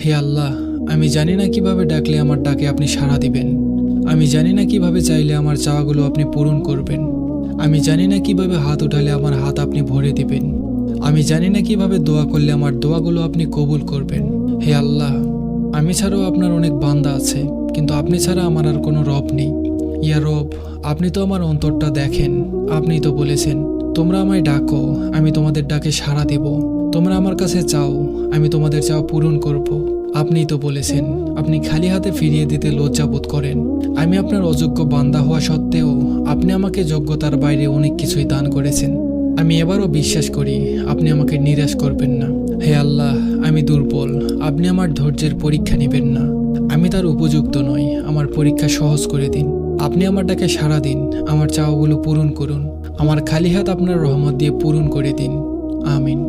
হে আল্লাহ, আমি জানি না কিভাবে ডাকলে আমার ডাকে আপনি সাড়া দিবেন। আমি জানি না কিভাবে চাইলে আমার চাওয়াগুলো আপনি পূরণ করবেন। আমি জানি না কিভাবে হাত উঠালে আমার হাত আপনি ভরে দিবেন। আমি জানি না কিভাবে দোয়া করলে আমার দোয়াগুলো আপনি কবুল করবেন। হে আল্লাহ, আমি ছাড়াও আপনার অনেক বান্দা আছে, কিন্তু আপনি ছাড়া আমার আর কোনো রব নেই। ইয়া রব, আপনি তো আমার অন্তরটা দেখেন। আপনিই তো বলেছেন, তোমরা আমায় ডাকো, আমি তোমাদের ডাকে সাড়া দেব। তোমরা আমার কাছে চাও, আমি তোমাদের চাওয়া পূরণ করব। আপনিই তো বলেছেন, আপনি খালি হাতে ফিরিয়ে দিতে লজ্জাবোধ করেন। আমি আপনার অযোগ্য বান্দা হওয়া সত্ত্বেও আপনি আমাকে যোগ্যতার বাইরে অনেক কিছুই দান করেছেন। আমি এবারও বিশ্বাস করি আপনি আমাকে নিরাশ করবেন না। হে আল্লাহ, আমি দুর্বল, আপনি আমার ধৈর্যের পরীক্ষা নেবেন না। আমি তার উপযুক্ত নই, আমার পরীক্ষা সহজ করে দিন। আপনি আমার ডাকে সাড়া দিন, আমার চাওয়াগুলো পূরণ করুন। আমার খালি হাত আপনার রহমত দিয়ে পূরণ করে দিন। আমিন।